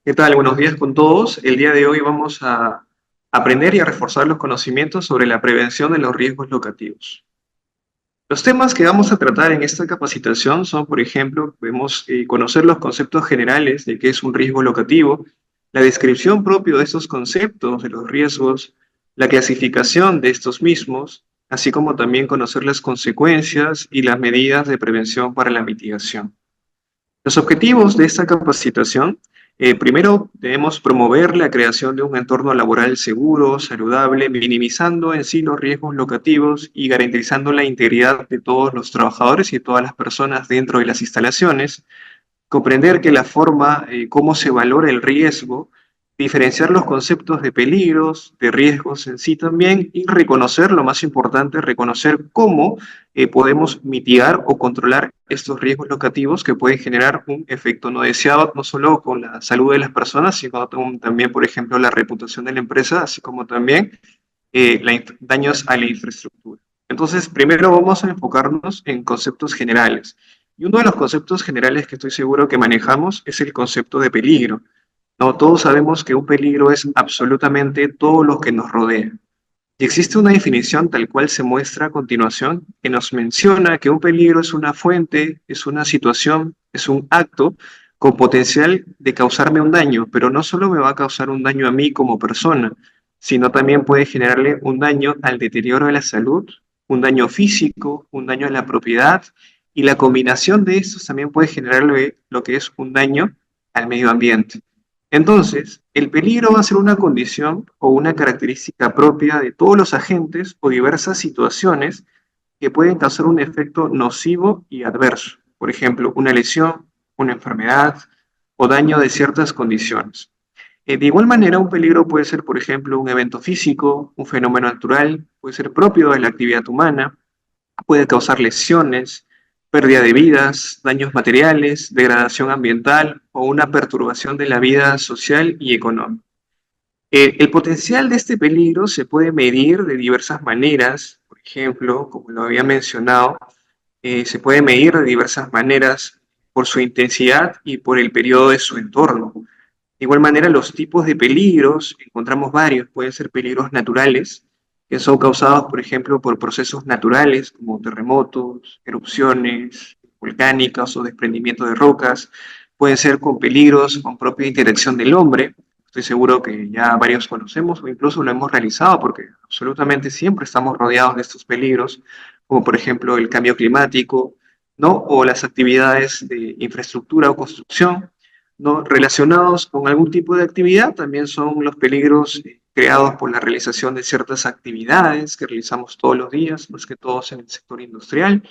¿Qué tal? Buenos días con todos. El día de hoy vamos a aprender y a reforzar los conocimientos sobre la prevención de los riesgos locativos. Los temas que vamos a tratar en esta capacitación son, por ejemplo, podemos conocer los conceptos generales de qué es un riesgo locativo, la descripción propia de estos conceptos, de los riesgos, la clasificación de estos mismos, así como también conocer las consecuencias y las medidas de prevención para la mitigación. Los objetivos de esta capacitación, primero debemos promover la creación de un entorno laboral seguro, saludable, minimizando en sí los riesgos locativos y garantizando la integridad de todos los trabajadores y de todas las personas dentro de las instalaciones. Comprender que la forma, cómo se valora el riesgo, diferenciar los conceptos de peligros, de riesgos en sí también, y reconocer, lo más importante, reconocer cómo podemos mitigar o controlar estos riesgos locativos que pueden generar un efecto no deseado, no solo con la salud de las personas, sino también, por ejemplo, la reputación de la empresa, así como también daños a la infraestructura. Entonces, primero vamos a enfocarnos en conceptos generales. Y uno de los conceptos generales que estoy seguro que manejamos es el concepto de peligro. No, todos sabemos que un peligro es absolutamente todo lo que nos rodea. Y existe una definición tal cual se muestra a continuación que nos menciona que un peligro es una fuente, es una situación, es un acto con potencial de causarme un daño, pero no solo me va a causar un daño a mí como persona, sino también puede generarle un daño al deterioro de la salud, un daño físico, un daño a la propiedad, y la combinación de estos también puede generarle lo que es un daño al medio ambiente. Entonces, el peligro va a ser una condición o una característica propia de todos los agentes o diversas situaciones que pueden causar un efecto nocivo y adverso. Por ejemplo, una lesión, una enfermedad o daño de ciertas condiciones. De igual manera, un peligro puede ser, por ejemplo, un evento físico, un fenómeno natural, puede ser propio de la actividad humana, puede causar lesiones, pérdida de vidas, daños materiales, degradación ambiental o una perturbación de la vida social y económica. El potencial de este peligro se puede medir de diversas maneras, por ejemplo, como lo había mencionado, se puede medir de diversas maneras por su intensidad y por el periodo de su entorno. De igual manera, los tipos de peligros, encontramos varios, pueden ser peligros naturales, que son causados, por ejemplo, por procesos naturales como terremotos, erupciones volcánicas o desprendimiento de rocas, pueden ser con peligros con propia interacción del hombre, estoy seguro que ya varios conocemos o incluso lo hemos realizado porque absolutamente siempre estamos rodeados de estos peligros, como por ejemplo el cambio climático, ¿no? O las actividades de infraestructura o construcción, ¿no? Relacionados con algún tipo de actividad, también son los peligros creados por la realización de ciertas actividades que realizamos todos los días, más que todos en el sector industrial.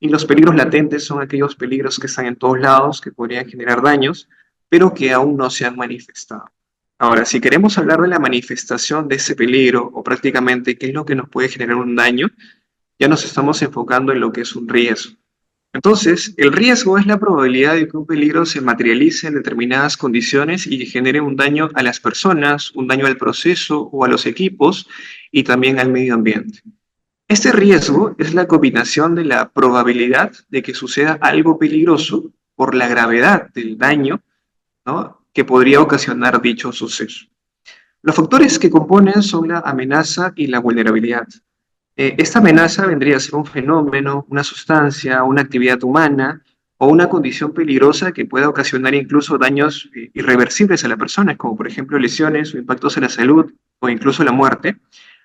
Y los peligros latentes son aquellos peligros que están en todos lados, que podrían generar daños, pero que aún no se han manifestado. Ahora, si queremos hablar de la manifestación de ese peligro, o prácticamente qué es lo que nos puede generar un daño, ya nos estamos enfocando en lo que es un riesgo. Entonces, el riesgo es la probabilidad de que un peligro se materialice en determinadas condiciones y genere un daño a las personas, un daño al proceso o a los equipos y también al medio ambiente. Este riesgo es la combinación de la probabilidad de que suceda algo peligroso por la gravedad del daño, ¿no?, que podría ocasionar dicho suceso. Los factores que componen son la amenaza y la vulnerabilidad. Esta amenaza vendría a ser un fenómeno, una sustancia, una actividad humana o una condición peligrosa que pueda ocasionar incluso daños irreversibles a la persona, como por ejemplo lesiones o impactos en la salud o incluso la muerte,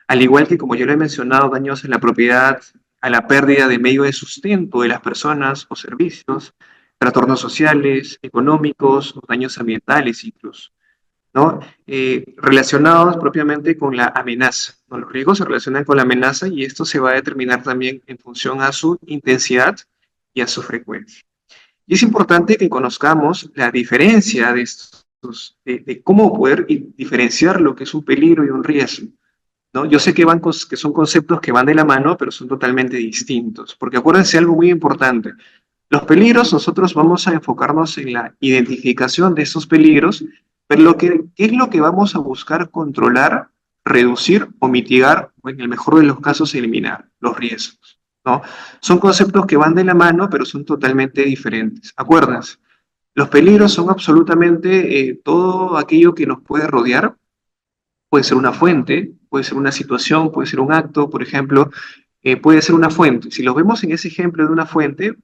al igual que, como yo lo he mencionado, daños en la propiedad, a la pérdida de medio de sustento de las personas o servicios, trastornos sociales, económicos o daños ambientales incluso, ¿no? Relacionados propiamente con la amenaza, ¿no? Los riesgos se relacionan con la amenaza y esto se va a determinar también en función a su intensidad y a su frecuencia. Y es importante que conozcamos la diferencia de estos, de cómo poder diferenciar lo que es un peligro y un riesgo, ¿no? Yo sé que, que son conceptos que van de la mano, pero son totalmente distintos, porque acuérdense algo muy importante. Los peligros, nosotros vamos a enfocarnos en la identificación de esos peligros, pero ¿qué es lo que vamos a buscar controlar, reducir o mitigar, o en el mejor de los casos eliminar? Los riesgos, ¿no? Son conceptos que van de la mano, pero son totalmente diferentes. Acuérdense, Los peligros son absolutamente todo aquello que nos puede rodear. Puede ser una fuente, puede ser una situación, puede ser un acto, por ejemplo, puede ser una fuente. Si lo vemos en ese ejemplo de una fuente,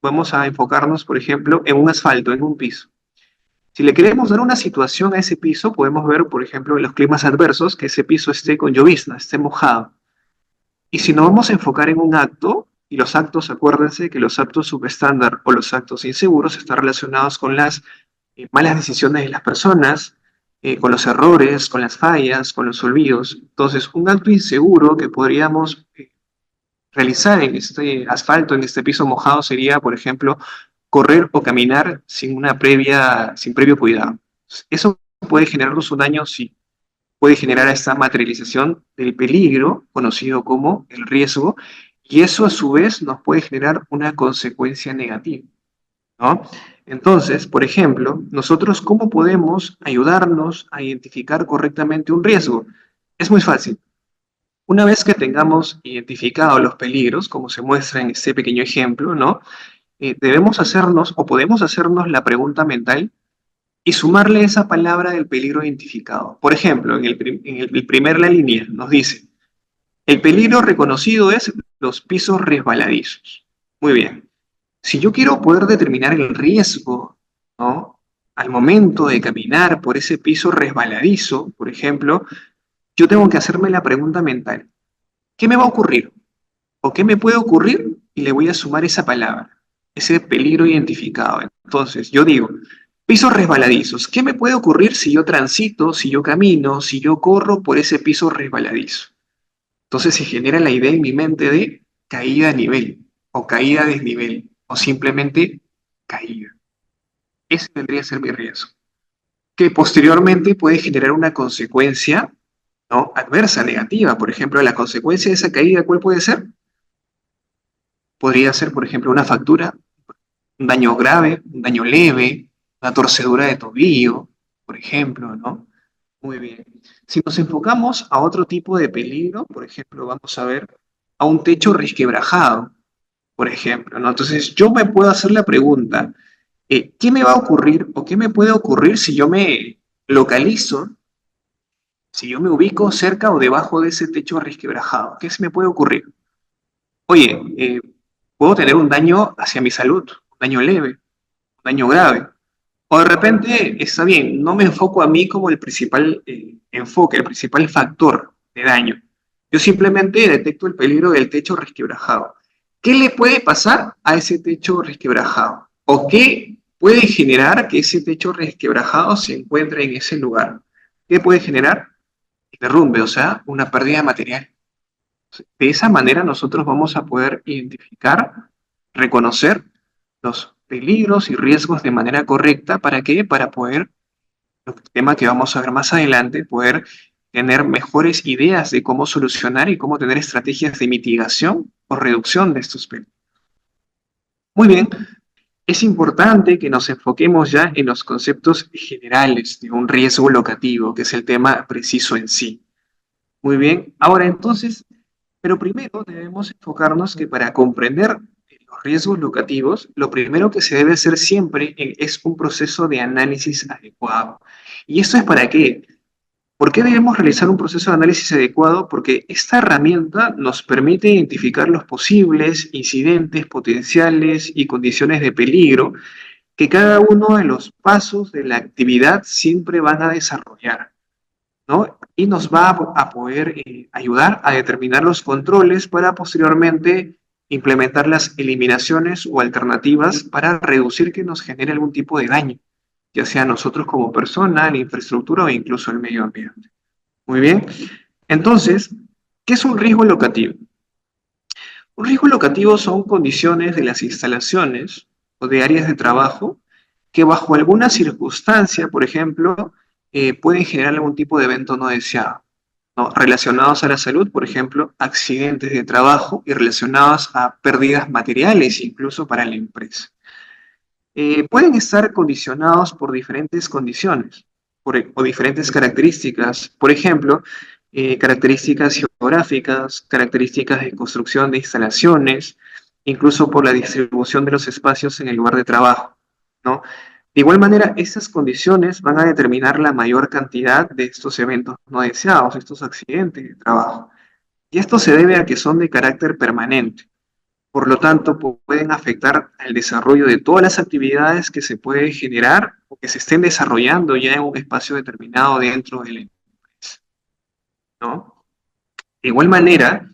vamos a enfocarnos, por ejemplo, en un asfalto, en un piso. Si le queremos dar una situación a ese piso, podemos ver, por ejemplo, en los climas adversos, que ese piso esté con llovizna, esté mojado. Y si nos vamos a enfocar en un acto, y los actos, acuérdense que los actos subestándar o los actos inseguros están relacionados con las malas decisiones de las personas, con los errores, con las fallas, con los olvidos. Entonces, un acto inseguro que podríamos realizar en este asfalto, en este piso mojado, sería, por ejemplo, correr o caminar sin previo cuidado. Eso puede generarnos un daño, sí, puede generar esta materialización del peligro, conocido como el riesgo, y eso a su vez nos puede generar una consecuencia negativa, ¿no? Entonces, por ejemplo, nosotros, ¿cómo podemos ayudarnos a identificar correctamente un riesgo? Es muy fácil. Una vez que tengamos identificados los peligros, como se muestra en este pequeño ejemplo, ¿no? Debemos hacernos o podemos hacernos la pregunta mental y sumarle esa palabra del peligro identificado. Por ejemplo, el primer la línea nos dice, el peligro reconocido es los pisos resbaladizos. Muy bien. Si yo quiero poder determinar el riesgo, ¿no? Al momento de caminar por ese piso resbaladizo, por ejemplo, yo tengo que hacerme la pregunta mental, ¿qué me va a ocurrir? ¿O qué me puede ocurrir? Y le voy a sumar esa palabra, ese peligro identificado. Entonces, yo digo, pisos resbaladizos. ¿Qué me puede ocurrir si yo transito, si yo camino, si yo corro por ese piso resbaladizo? Entonces se genera la idea en mi mente de caída a nivel, o caída a desnivel, o simplemente caída. Ese tendría que ser mi riesgo. Que posteriormente puede generar una consecuencia, ¿no? Adversa, negativa. Por ejemplo, la consecuencia de esa caída, ¿cuál puede ser? Podría ser, por ejemplo, una fractura, un daño grave, un daño leve, una torcedura de tobillo, por ejemplo, ¿no? Muy bien. Si nos enfocamos a otro tipo de peligro, por ejemplo, vamos a ver a un techo resquebrajado, por ejemplo, ¿no? Entonces, yo me puedo hacer la pregunta, ¿qué me va a ocurrir o qué me puede ocurrir si yo me localizo, si yo me ubico cerca o debajo de ese techo resquebrajado? ¿Qué se me puede ocurrir? Oye, puedo tener un daño hacia mi salud, un daño leve, un daño grave. O de repente, está bien, no me enfoco a mí como el principal enfoque, el principal factor de daño. Yo simplemente detecto el peligro del techo resquebrajado. ¿Qué le puede pasar a ese techo resquebrajado? ¿O qué puede generar que ese techo resquebrajado se encuentre en ese lugar? ¿Qué puede generar? Derrumbe, o sea, una pérdida material. De esa manera nosotros vamos a poder identificar, reconocer los peligros y riesgos de manera correcta. ¿Para qué? Para poder, el tema que vamos a ver más adelante, poder tener mejores ideas de cómo solucionar y cómo tener estrategias de mitigación o reducción de estos peligros. Muy bien, es importante que nos enfoquemos ya en los conceptos generales de un riesgo locativo, que es el tema preciso en sí. Muy bien, ahora entonces, pero primero debemos enfocarnos que para comprender los riesgos locativos, lo primero que se debe hacer siempre es un proceso de análisis adecuado. ¿Y esto es para qué? ¿Por qué debemos realizar un proceso de análisis adecuado? Porque esta herramienta nos permite identificar los posibles incidentes potenciales y condiciones de peligro que cada uno de los pasos de la actividad siempre van a desarrollar, ¿no? Y nos va a poder ayudar a determinar los controles para posteriormente implementar las eliminaciones o alternativas para reducir que nos genere algún tipo de daño, ya sea nosotros como persona, la infraestructura o incluso el medio ambiente. Muy bien. Entonces, ¿qué es un riesgo locativo? Un riesgo locativo son condiciones de las instalaciones o de áreas de trabajo que bajo alguna circunstancia, por ejemplo, pueden generar algún tipo de evento no deseado, ¿no? Relacionados a la salud, por ejemplo, accidentes de trabajo y relacionados a pérdidas materiales, incluso para la empresa. Pueden estar condicionados por diferentes condiciones o diferentes características. Por ejemplo, características geográficas, características de construcción de instalaciones, incluso por la distribución de los espacios en el lugar de trabajo, ¿no? De igual manera, estas condiciones van a determinar la mayor cantidad de estos eventos no deseados, estos accidentes de trabajo. Y esto se debe a que son de carácter permanente. Por lo tanto, pueden afectar al desarrollo de todas las actividades que se pueden generar o que se estén desarrollando ya en un espacio determinado dentro del empresa, ¿no? De igual manera,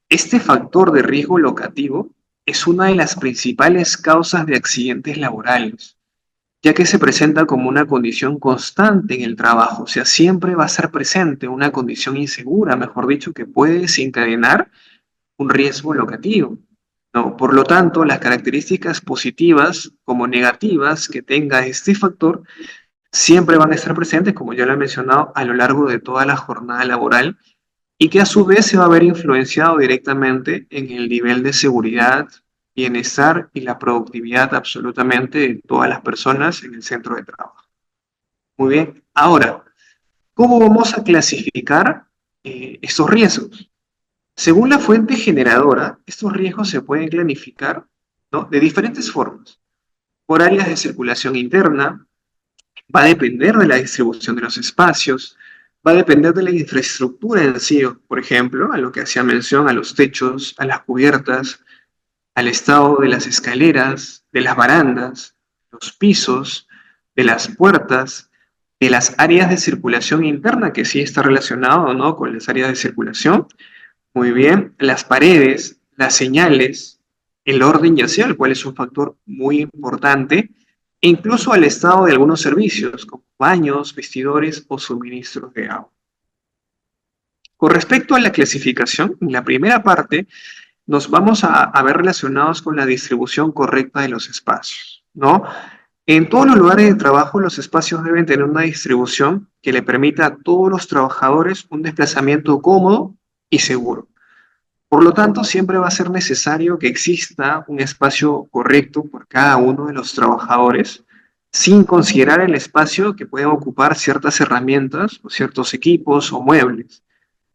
este factor de riesgo locativo es una de las principales causas de accidentes laborales, ya que se presenta como una condición constante en el trabajo, o sea, siempre va a ser presente una condición insegura, mejor dicho, que puede desencadenar un riesgo locativo, ¿no? Por lo tanto, las características positivas como negativas que tenga este factor siempre van a estar presentes, como ya lo he mencionado, a lo largo de toda la jornada laboral y que a su vez se va a ver influenciado directamente en el nivel de seguridad, bienestar y la productividad absolutamente de todas las personas en el centro de trabajo. Muy bien, ahora, ¿cómo vamos a clasificar estos riesgos? Según la fuente generadora, estos riesgos se pueden clasificar, ¿no?, de diferentes formas. Por áreas de circulación interna, va a depender de la distribución de los espacios, va a depender de la infraestructura en sí, por ejemplo, a lo que hacía mención, a los techos, a las cubiertas, al estado de las escaleras, de las barandas, los pisos, de las puertas, de las áreas de circulación interna, que sí está relacionado, ¿no?, con las áreas de circulación. Muy bien, las paredes, las señales, el orden ya sea, el cual es un factor muy importante, e incluso al estado de algunos servicios, como baños, vestidores o suministros de agua. Con respecto a la clasificación, en la primera parte nos vamos a ver relacionados con la distribución correcta de los espacios, ¿no? En todos los lugares de trabajo, los espacios deben tener una distribución que le permita a todos los trabajadores un desplazamiento cómodo y seguro. Por lo tanto, siempre va a ser necesario que exista un espacio correcto por cada uno de los trabajadores, sin considerar el espacio que pueden ocupar ciertas herramientas o ciertos equipos o muebles,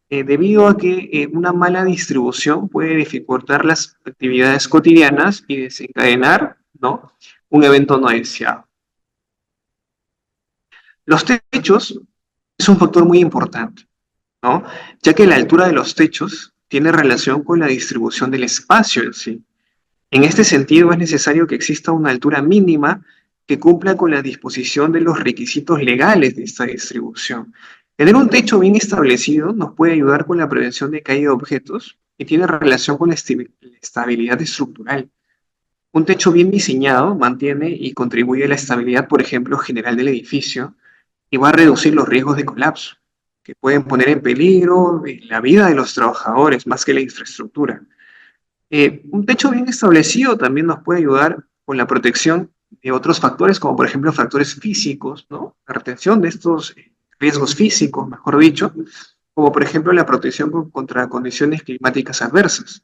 debido a que una mala distribución puede dificultar las actividades cotidianas y desencadenar, ¿no?, un evento no deseado. Los techos es un factor muy importante, ¿no?, ya que la altura de los techos tiene relación con la distribución del espacio en sí. En este sentido, es necesario que exista una altura mínima que cumpla con la disposición de los requisitos legales de esta distribución. Tener un techo bien establecido nos puede ayudar con la prevención de caída de objetos y tiene relación con la estabilidad estructural. Un techo bien diseñado mantiene y contribuye a la estabilidad, por ejemplo, general del edificio y va a reducir los riesgos de colapso, que pueden poner en peligro la vida de los trabajadores más que la infraestructura. Un techo bien establecido también nos puede ayudar con la protección de otros factores, como por ejemplo factores físicos, ¿no? La retención de estos riesgos físicos, mejor dicho, como por ejemplo la protección contra condiciones climáticas adversas,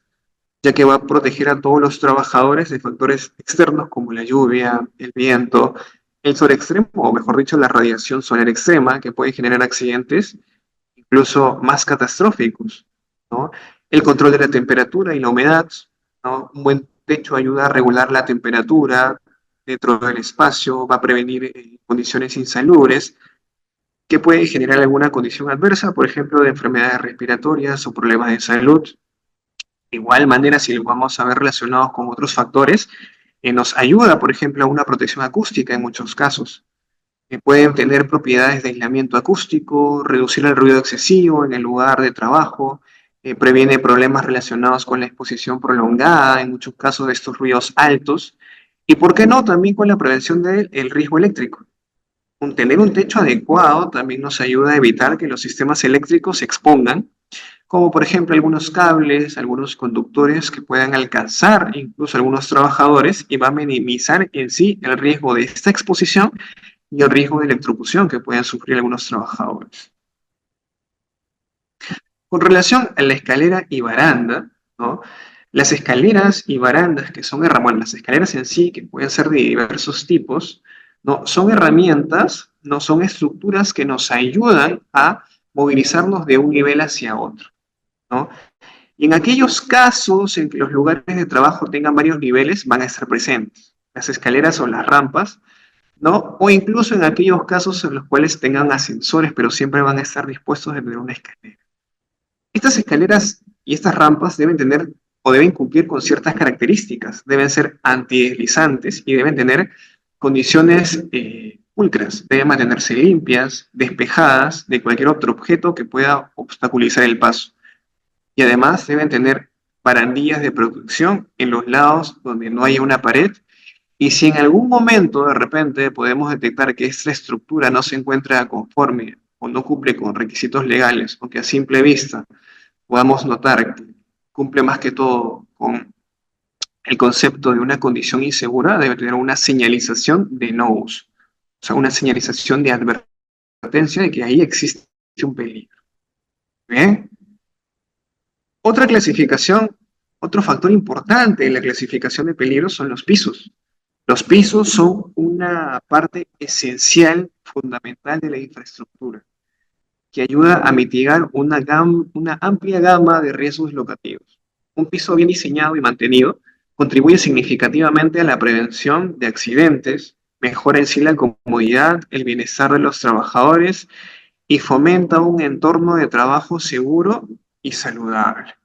ya que va a proteger a todos los trabajadores de factores externos como la lluvia, el viento, el sol extremo, o mejor dicho, la radiación solar extrema, que puede generar accidentes incluso más catastróficos, ¿no? El control de la temperatura y la humedad, ¿no? Un buen techo ayuda a regular la temperatura dentro del espacio, va a prevenir condiciones insalubres que pueden generar alguna condición adversa, por ejemplo, de enfermedades respiratorias o problemas de salud. De igual manera, si lo vamos a ver relacionados con otros factores, nos ayuda, por ejemplo, a una protección acústica en muchos casos. Pueden tener propiedades de aislamiento acústico, reducir el ruido excesivo en el lugar de trabajo, previene problemas relacionados con la exposición prolongada, en muchos casos de estos ruidos altos, y por qué no, también con la prevención del riesgo eléctrico. Tener un techo adecuado también nos ayuda a evitar que los sistemas eléctricos se expongan, como por ejemplo algunos cables, algunos conductores que puedan alcanzar incluso algunos trabajadores y va a minimizar en sí el riesgo de esta exposición y el riesgo de electrocución que pueden sufrir algunos trabajadores. Con relación a la escalera y baranda, ¿no? Las escaleras y barandas que son herramientas, bueno, las escaleras en sí, que pueden ser de diversos tipos, ¿no?, son herramientas, no son estructuras que nos ayudan a movilizarnos de un nivel hacia otro, ¿no? Y en aquellos casos en que los lugares de trabajo tengan varios niveles, van a estar presentes. Las escaleras o las rampas ¿no? O incluso en aquellos casos en los cuales tengan ascensores, pero siempre van a estar dispuestos a tener una escalera. Estas escaleras y estas rampas deben tener o deben cumplir con ciertas características. Deben ser antideslizantes y deben tener condiciones pulcras. Deben mantenerse limpias, despejadas de cualquier otro objeto que pueda obstaculizar el paso. Y además deben tener barandillas de protección en los lados donde no haya una pared. Y si en algún momento de repente podemos detectar que esta estructura no se encuentra conforme o no cumple con requisitos legales, o que a simple vista podamos notar que cumple más que todo con el concepto de una condición insegura, debe tener una señalización de no uso, o sea, una señalización de advertencia de que ahí existe un peligro. ¿Bien? Otra clasificación, otro factor importante en la clasificación de peligros son los pisos. Los pisos son una parte esencial, fundamental de la infraestructura, que ayuda a mitigar una amplia gama de riesgos locativos. Un piso bien diseñado y mantenido contribuye significativamente a la prevención de accidentes, mejora en sí la comodidad, el bienestar de los trabajadores y fomenta un entorno de trabajo seguro y saludable.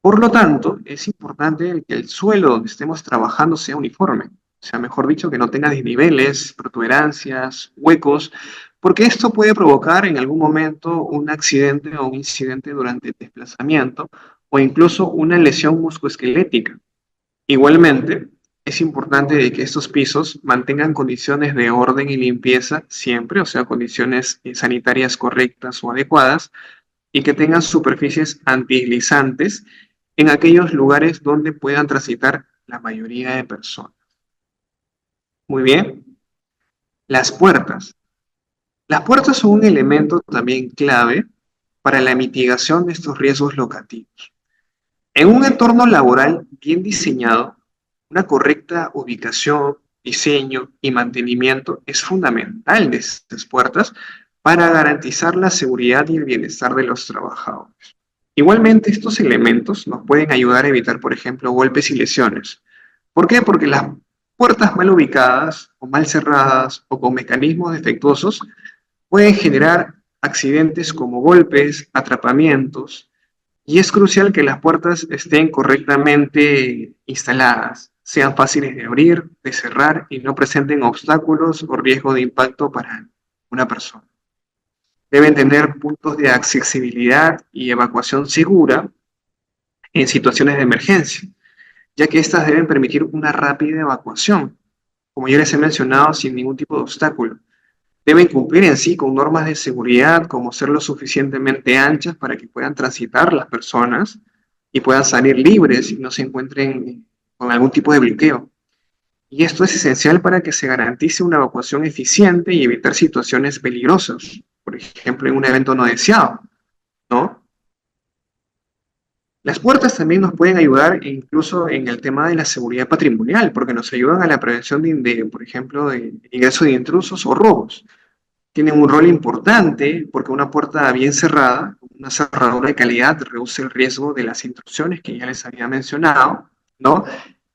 Por lo tanto, es importante que el suelo donde estemos trabajando sea uniforme, o sea, mejor dicho, que no tenga desniveles, protuberancias, huecos, porque esto puede provocar en algún momento un accidente o un incidente durante el desplazamiento o incluso una lesión musculoesquelética. Igualmente, es importante de que estos pisos mantengan condiciones de orden y limpieza siempre, o sea, condiciones sanitarias correctas o adecuadas, y que tengan superficies antideslizantes en aquellos lugares donde puedan transitar la mayoría de personas. Muy bien, las puertas. Las puertas son un elemento también clave para la mitigación de estos riesgos locativos. En un entorno laboral bien diseñado, una correcta ubicación, diseño y mantenimiento es fundamental de estas puertas para garantizar la seguridad y el bienestar de los trabajadores. Igualmente, estos elementos nos pueden ayudar a evitar, por ejemplo, golpes y lesiones. ¿Por qué? Porque las puertas mal ubicadas o mal cerradas o con mecanismos defectuosos pueden generar accidentes como golpes, atrapamientos, y es crucial que las puertas estén correctamente instaladas, sean fáciles de abrir, de cerrar y no presenten obstáculos o riesgo de impacto para una persona. Deben tener puntos de accesibilidad y evacuación segura en situaciones de emergencia, ya que estas deben permitir una rápida evacuación, como ya les he mencionado, sin ningún tipo de obstáculo. Deben cumplir en sí con normas de seguridad, como ser lo suficientemente anchas para que puedan transitar las personas y puedan salir libres y no se encuentren con algún tipo de bloqueo. Y esto es esencial para que se garantice una evacuación eficiente y evitar situaciones peligrosas, por ejemplo, en un evento no deseado, ¿no? Las puertas también nos pueden ayudar incluso en el tema de la seguridad patrimonial, porque nos ayudan a la prevención por ejemplo, de ingreso de intrusos o robos. Tienen un rol importante porque una puerta bien cerrada, una cerradura de calidad, reduce el riesgo de las intrusiones que ya les había mencionado, ¿no?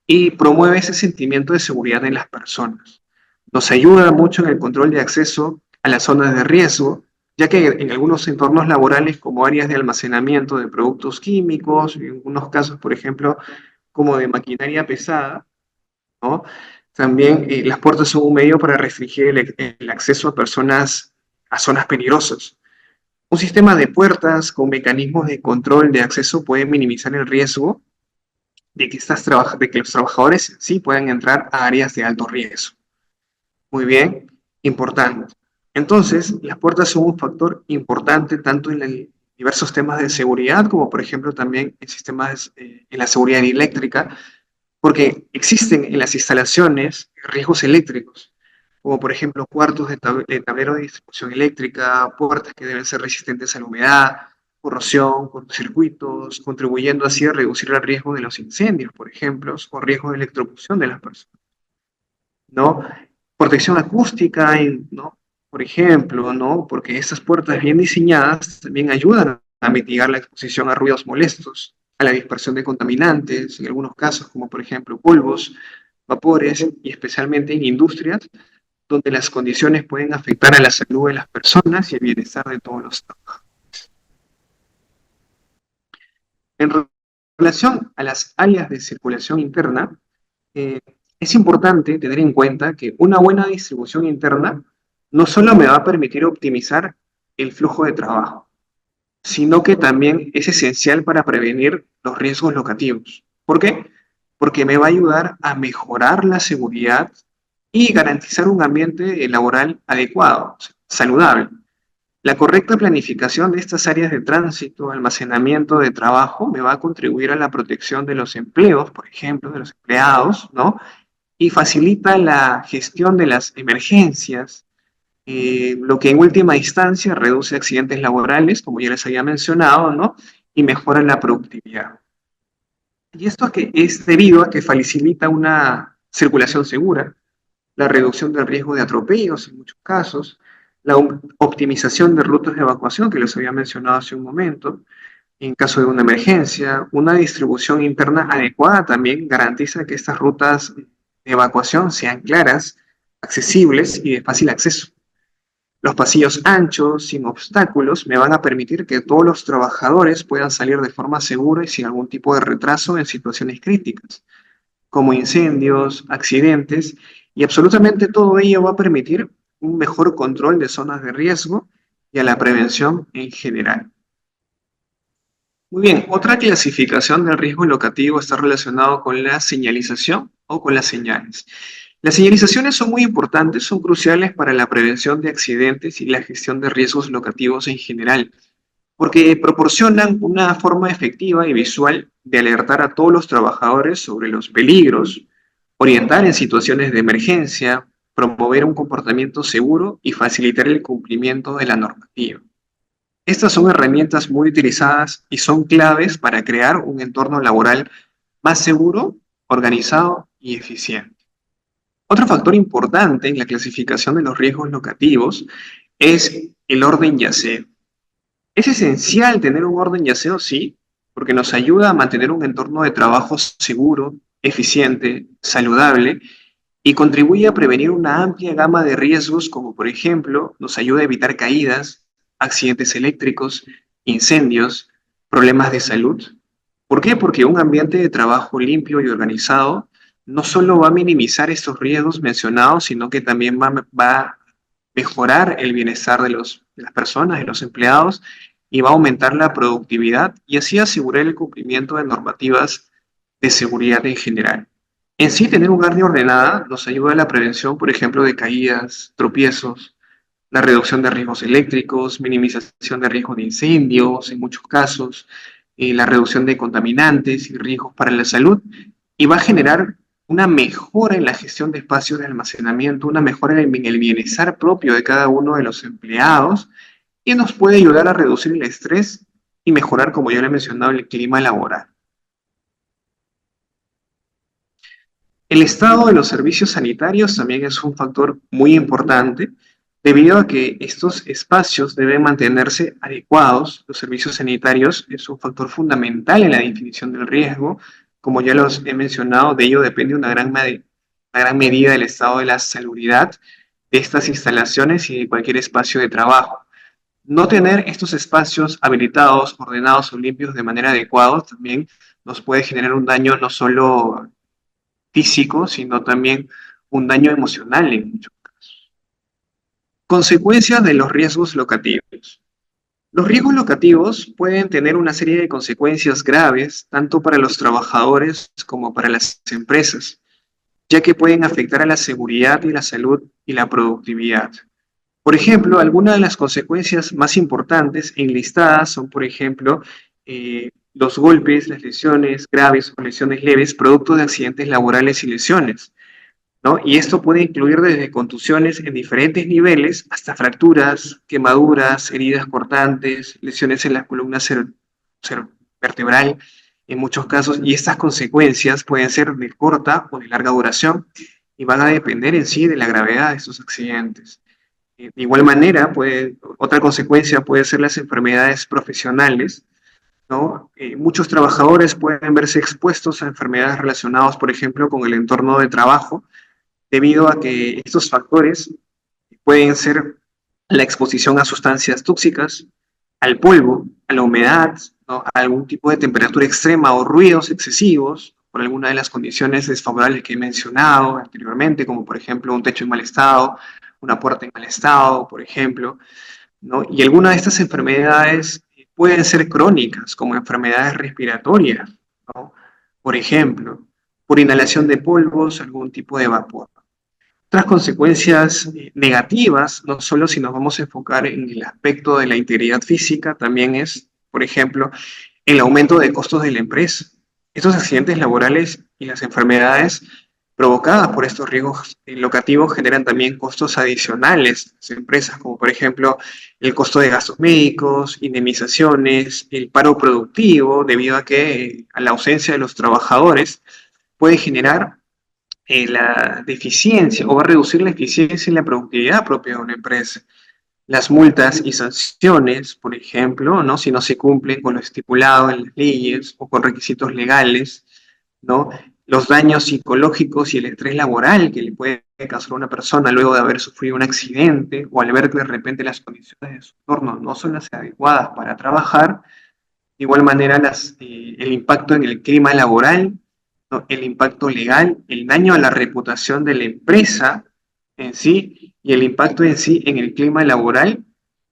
Y promueve ese sentimiento de seguridad en las personas. Nos ayuda mucho en el control de acceso a las zonas de riesgo, ya que en algunos entornos laborales como áreas de almacenamiento de productos químicos, en algunos casos, por ejemplo, como de maquinaria pesada, ¿no? También las puertas son un medio para restringir el acceso a personas a zonas peligrosas. Un sistema de puertas con mecanismos de control de acceso puede minimizar el riesgo de que los trabajadores sí puedan entrar a áreas de alto riesgo. Muy bien, importante. Entonces, las puertas son un factor importante tanto en diversos temas de seguridad como, por ejemplo, también en sistemas, en la seguridad eléctrica, porque existen en las instalaciones riesgos eléctricos, como por ejemplo cuartos de tablero de distribución eléctrica, puertas que deben ser resistentes a la humedad, corrosión, cortocircuitos, contribuyendo así a reducir el riesgo de los incendios, por ejemplo, o riesgo de electrocución de las personas, ¿no? Protección acústica, ¿no? Por ejemplo, ¿no? Porque estas puertas bien diseñadas también ayudan a mitigar la exposición a ruidos molestos, a la dispersión de contaminantes, en algunos casos, como por ejemplo polvos, vapores, y especialmente en industrias, donde las condiciones pueden afectar a la salud de las personas y el bienestar de todos los trabajadores. En relación a las áreas de circulación interna, eh, es importante tener en cuenta que una buena distribución interna no solo me va a permitir optimizar el flujo de trabajo, sino que también es esencial para prevenir los riesgos locativos. ¿Por qué? Porque me va a ayudar a mejorar la seguridad y garantizar un ambiente laboral adecuado, saludable. La correcta planificación de estas áreas de tránsito, almacenamiento de trabajo, me va a contribuir a la protección de los empleos, por ejemplo, de los empleados, ¿no? Y facilita la gestión de las emergencias, lo que en última instancia reduce accidentes laborales, como ya les había mencionado, ¿no? Y mejora la productividad. Y esto es debido a que facilita una circulación segura, la reducción del riesgo de atropellos en muchos casos, la optimización de rutas de evacuación que les había mencionado hace un momento, en caso de una emergencia, una distribución interna adecuada también garantiza que estas rutas de evacuación sean claras, accesibles y de fácil acceso. Los pasillos anchos, sin obstáculos, me van a permitir que todos los trabajadores puedan salir de forma segura y sin algún tipo de retraso en situaciones críticas, como incendios, accidentes, y absolutamente todo ello va a permitir un mejor control de zonas de riesgo y a la prevención en general. Muy bien, otra clasificación del riesgo locativo está relacionado con la señalización o con las señales. Las señalizaciones son muy importantes, son cruciales para la prevención de accidentes y la gestión de riesgos locativos en general, porque proporcionan una forma efectiva y visual de alertar a todos los trabajadores sobre los peligros, orientar en situaciones de emergencia, promover un comportamiento seguro y facilitar el cumplimiento de la normativa. Estas son herramientas muy utilizadas y son claves para crear un entorno laboral más seguro, organizado y eficiente. Otro factor importante en la clasificación de los riesgos locativos es el orden y aseo. Es esencial tener un orden y aseo, sí, porque nos ayuda a mantener un entorno de trabajo seguro, eficiente, saludable y contribuye a prevenir una amplia gama de riesgos como por ejemplo nos ayuda a evitar caídas, accidentes eléctricos, incendios, problemas de salud. ¿Por qué? Porque un ambiente de trabajo limpio y organizado no solo va a minimizar estos riesgos mencionados, sino que también va a mejorar el bienestar de las personas, de los empleados, y va a aumentar la productividad y así asegurar el cumplimiento de normativas de seguridad en general. En sí, tener un área ordenada nos ayuda a la prevención, por ejemplo, de caídas, tropiezos, la reducción de riesgos eléctricos, minimización de riesgos de incendios en muchos casos, la reducción de contaminantes y riesgos para la salud, y va a generar una mejora en la gestión de espacios de almacenamiento, una mejora en el bienestar propio de cada uno de los empleados, y nos puede ayudar a reducir el estrés y mejorar, como ya le he mencionado, el clima laboral. El estado de los servicios sanitarios también es un factor muy importante, debido a que estos espacios deben mantenerse adecuados. Los servicios sanitarios es un factor fundamental en la definición del riesgo. Como ya los he mencionado, de ello depende una gran medida el estado de la salubridad de estas instalaciones y de cualquier espacio de trabajo. No tener estos espacios habilitados, ordenados o limpios de manera adecuada también nos puede generar un daño no solo físico, sino también un daño emocional en muchos casos. Consecuencias de los riesgos locativos. Los riesgos locativos pueden tener una serie de consecuencias graves, tanto para los trabajadores como para las empresas, ya que pueden afectar a la seguridad y la salud y la productividad. Por ejemplo, algunas de las consecuencias más importantes enlistadas son, por ejemplo, los golpes, las lesiones graves o lesiones leves, producto de accidentes laborales y lesiones, ¿no? Y esto puede incluir desde contusiones en diferentes niveles hasta fracturas, quemaduras, heridas cortantes, lesiones en la columna vertebral en muchos casos, y estas consecuencias pueden ser de corta o de larga duración y van a depender en sí de la gravedad de estos accidentes. De igual manera, otra consecuencia puede ser las enfermedades profesionales, ¿no? Muchos trabajadores pueden verse expuestos a enfermedades relacionadas, por ejemplo, con el entorno de trabajo, debido a que estos factores pueden ser la exposición a sustancias tóxicas, al polvo, a la humedad, ¿no? A algún tipo de temperatura extrema o ruidos excesivos por alguna de las condiciones desfavorables que he mencionado anteriormente, como por ejemplo un techo en mal estado, una puerta en mal estado, por ejemplo, ¿no? Y algunas de estas enfermedades pueden ser crónicas, como enfermedades respiratorias, ¿no? Por ejemplo, por inhalación de polvos, algún tipo de vapor. Otras consecuencias negativas, no solo si nos vamos a enfocar en el aspecto de la integridad física, también es, por ejemplo, el aumento de costos de la empresa. Estos accidentes laborales y las enfermedades provocadas por estos riesgos locativos generan también costos adicionales a las empresas, como por ejemplo el costo de gastos médicos, indemnizaciones, el paro productivo, debido a que a la ausencia de los trabajadores puede generar la deficiencia o va a reducir la eficiencia y la productividad propia de una empresa. Las multas y sanciones, por ejemplo, ¿no? Si no se cumplen con lo estipulado en las leyes o con requisitos legales, ¿no? Los daños psicológicos y el estrés laboral que le puede causar a una persona luego de haber sufrido un accidente o al ver que de repente las condiciones de su entorno no son las adecuadas para trabajar. De igual manera, el impacto en el clima laboral, ¿no? El impacto legal, el daño a la reputación de la empresa en sí y el impacto en sí en el clima laboral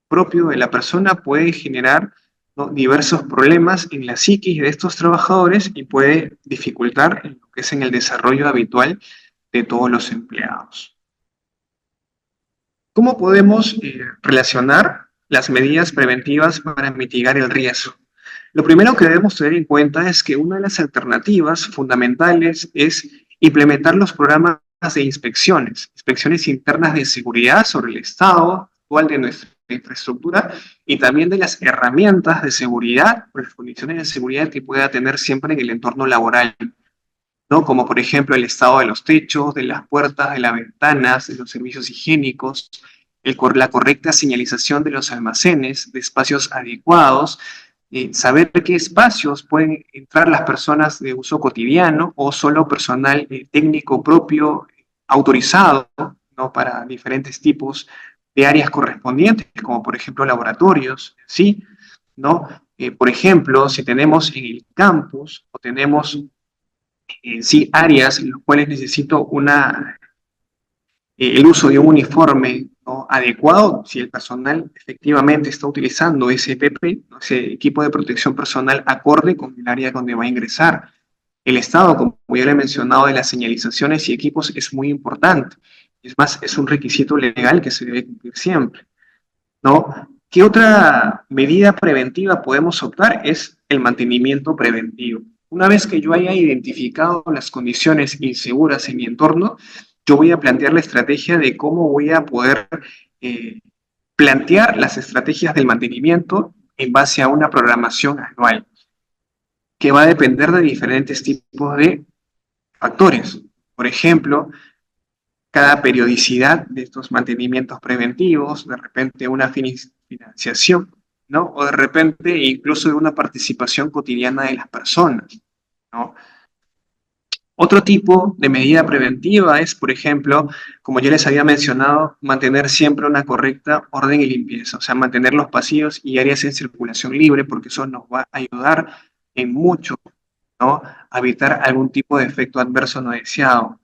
propio de la persona puede generar, ¿no? Diversos problemas en la psiquis de estos trabajadores y puede dificultar en lo que es en el desarrollo habitual de todos los empleados. ¿Cómo podemos relacionar las medidas preventivas para mitigar el riesgo? Lo primero que debemos tener en cuenta es que una de las alternativas fundamentales es implementar los programas de inspecciones internas de seguridad sobre el estado actual de nuestra infraestructura y también de las herramientas de seguridad, por las condiciones de seguridad que pueda tener siempre en el entorno laboral, ¿no? Como por ejemplo el estado de los techos, de las puertas, de las ventanas, de los servicios higiénicos, la correcta señalización de los almacenes, de espacios adecuados, saber qué espacios pueden entrar las personas de uso cotidiano o solo personal técnico propio autorizado, ¿no? Para diferentes tipos de áreas correspondientes, como por ejemplo laboratorios, ¿sí? ¿No? Por ejemplo, si tenemos en el campus o tenemos sí áreas en las cuales necesito el uso de un uniforme, ¿no? Adecuado, si el personal efectivamente está utilizando ese EPP, ese equipo de protección personal acorde con el área donde va a ingresar. El estado, como ya le he mencionado, de las señalizaciones y equipos es muy importante. Es más, es un requisito legal que se debe cumplir siempre, ¿no? ¿Qué otra medida preventiva podemos optar? Es el mantenimiento preventivo. Una vez que yo haya identificado las condiciones inseguras en mi entorno, yo voy a plantear la estrategia de cómo voy a poder eh, plantear las estrategias del mantenimiento en base a una programación anual, que va a depender de diferentes tipos de factores. Por ejemplo, cada periodicidad de estos mantenimientos preventivos, de repente una financiación, ¿no? O de repente incluso de una participación cotidiana de las personas, ¿no? Otro tipo de medida preventiva es, por ejemplo, como ya les había mencionado, mantener siempre una correcta orden y limpieza, o sea, mantener los pasillos y áreas en circulación libre, porque eso nos va a ayudar en mucho, ¿no? A evitar algún tipo de efecto adverso no deseado.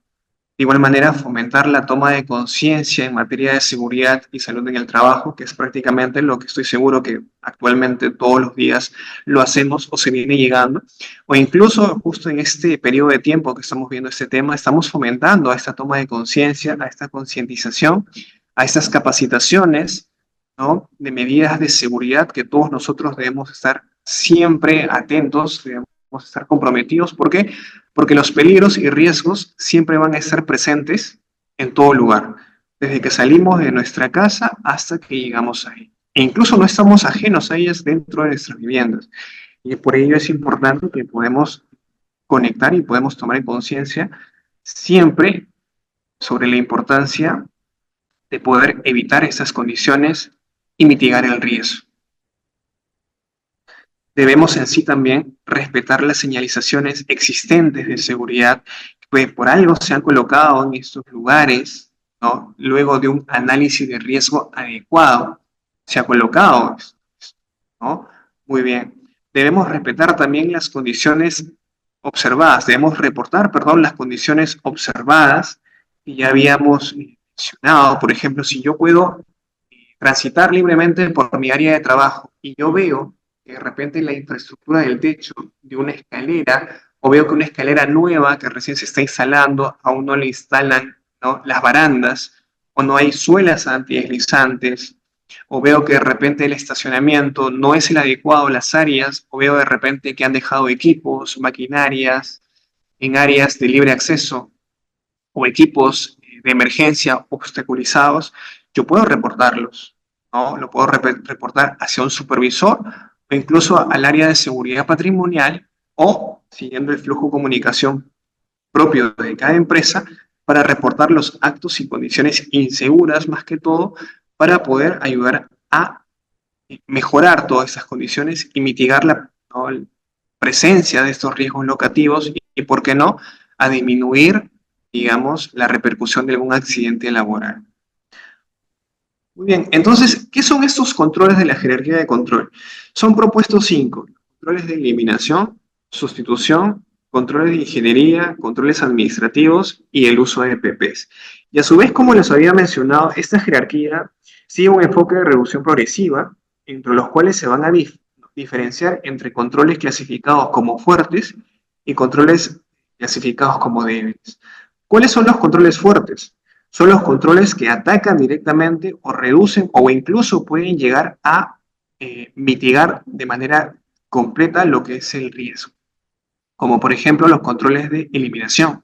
De igual manera, fomentar la toma de conciencia en materia de seguridad y salud en el trabajo, que es prácticamente lo que estoy seguro que actualmente todos los días lo hacemos o se viene llegando. O incluso justo en este periodo de tiempo que estamos viendo este tema, estamos fomentando a esta toma de conciencia, a esta concientización, a estas capacitaciones, ¿no? De medidas de seguridad que todos nosotros debemos estar siempre atentos, debemos estar comprometidos. ¿Por qué? Porque los peligros y riesgos siempre van a estar presentes en todo lugar, desde que salimos de nuestra casa hasta que llegamos ahí. E incluso no estamos ajenos a ellas dentro de nuestras viviendas. Y por ello es importante que podemos conectar y podemos tomar en conciencia siempre sobre la importancia de poder evitar estas condiciones y mitigar el riesgo. Debemos en sí también respetar las señalizaciones existentes de seguridad pues por algo se han colocado en estos lugares, ¿no? Luego de un análisis de riesgo adecuado, se ha colocado, ¿no? Muy bien. Debemos respetar también las condiciones observadas, debemos reportar, perdón, las condiciones observadas que ya habíamos mencionado. Por ejemplo, si yo puedo transitar libremente por mi área de trabajo y yo veo que de repente la infraestructura del techo de una escalera, o veo que una escalera nueva que recién se está instalando, aún no le instalan, ¿no?, las barandas, o no hay suelas antideslizantes, o veo que de repente el estacionamiento no es el adecuado, las áreas, o veo de repente que han dejado equipos, maquinarias en áreas de libre acceso o equipos de emergencia obstaculizados, yo puedo reportarlos, ¿no? Lo puedo reportar hacia un supervisor o incluso al área de seguridad patrimonial o siguiendo el flujo de comunicación propio de cada empresa para reportar los actos y condiciones inseguras más que todo para poder ayudar a mejorar todas esas condiciones y mitigar la, ¿no?, presencia de estos riesgos locativos y, ¿por qué no?, a disminuir, digamos, la repercusión de algún accidente laboral. Muy bien, entonces, ¿qué son estos controles de la jerarquía de control? Son propuestos 5: controles de eliminación, sustitución, controles de ingeniería, controles administrativos y el uso de EPPs. Y a su vez, como les había mencionado, esta jerarquía sigue un enfoque de reducción progresiva, entre los cuales se van a diferenciar entre controles clasificados como fuertes y controles clasificados como débiles. ¿Cuáles son los controles fuertes? Son los controles que atacan directamente o reducen o incluso pueden llegar a mitigar de manera completa lo que es el riesgo, como por ejemplo los controles de eliminación.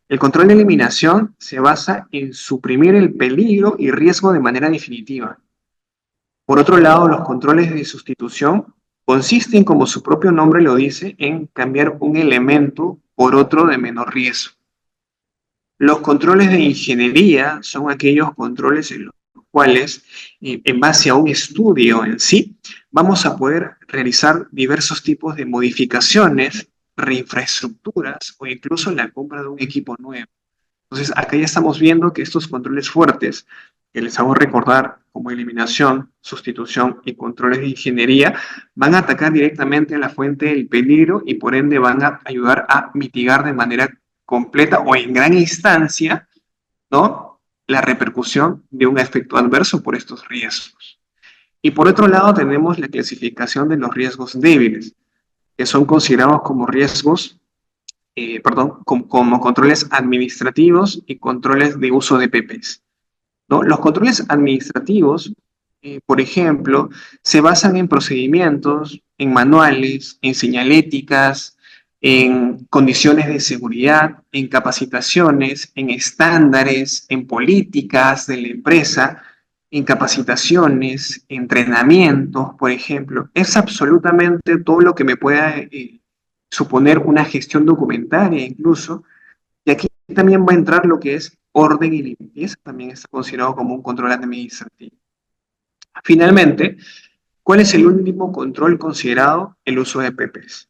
El control de eliminación se basa en suprimir el peligro y riesgo de manera definitiva. Por otro lado, los controles de sustitución consisten, como su propio nombre lo dice, en cambiar un elemento por otro de menor riesgo. Los controles de ingeniería son aquellos controles en los cuales, en base a un estudio en sí, vamos a poder realizar diversos tipos de modificaciones, reinfraestructuras o incluso la compra de un equipo nuevo. Entonces, acá ya estamos viendo que estos controles fuertes, que les hago recordar como eliminación, sustitución y controles de ingeniería, van a atacar directamente a la fuente del peligro y por ende van a ayudar a mitigar de manera completa o en gran instancia, ¿no?, la repercusión de un efecto adverso por estos riesgos. Y por otro lado tenemos la clasificación de los riesgos débiles, que son considerados como riesgos, como controles administrativos y controles de uso de EPPs, ¿no? Los controles administrativos, por ejemplo, se basan en procedimientos, en manuales, en señaléticas, en condiciones de seguridad, en capacitaciones, en estándares, en políticas de la empresa, en capacitaciones, entrenamientos, por ejemplo. Es absolutamente todo lo que me pueda suponer una gestión documentaria incluso. Y aquí también va a entrar lo que es orden y limpieza, también está considerado como un control administrativo. Finalmente, ¿cuál es el último control considerado? El uso de EPPs.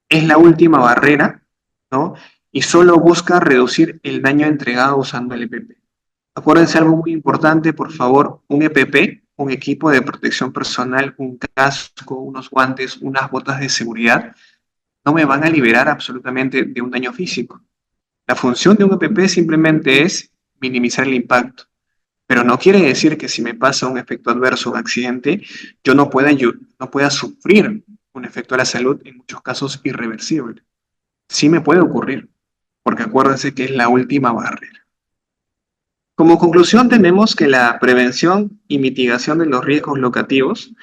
Es la última barrera, ¿no? Y solo busca reducir el daño entregado usando el EPP. Acuérdense algo muy importante, por favor, un EPP, un equipo de protección personal, un casco, unos guantes, unas botas de seguridad, no me van a liberar absolutamente de un daño físico. La función de un EPP simplemente es minimizar el impacto, pero no quiere decir que si me pasa un efecto adverso, un accidente, yo no pueda sufrir un efecto a la salud, en muchos casos irreversible. Sí me puede ocurrir, porque acuérdense que es la última barrera. Como conclusión tenemos que la prevención y mitigación de los riesgos locativos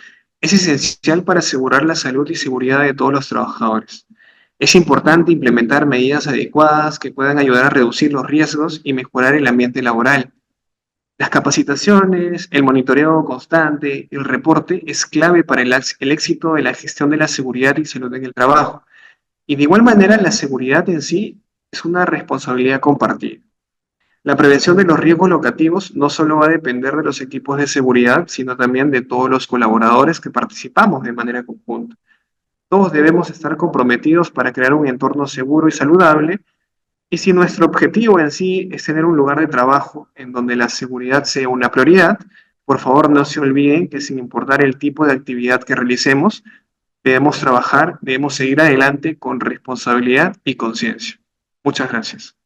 es esencial para asegurar la salud y seguridad de todos los trabajadores. Es importante implementar medidas adecuadas que puedan ayudar a reducir los riesgos y mejorar el ambiente laboral. Las capacitaciones, el monitoreo constante, el reporte es clave para el éxito de la gestión de la seguridad y salud en el trabajo. Y de igual manera, la seguridad en sí es una responsabilidad compartida. La prevención de los riesgos locativos no solo va a depender de los equipos de seguridad, sino también de todos los colaboradores que participamos de manera conjunta. Todos debemos estar comprometidos para crear un entorno seguro y saludable Y si nuestro objetivo en sí es tener un lugar de trabajo en donde la seguridad sea una prioridad, por favor no se olviden que sin importar el tipo de actividad que realicemos, debemos trabajar, debemos seguir adelante con responsabilidad y conciencia. Muchas gracias.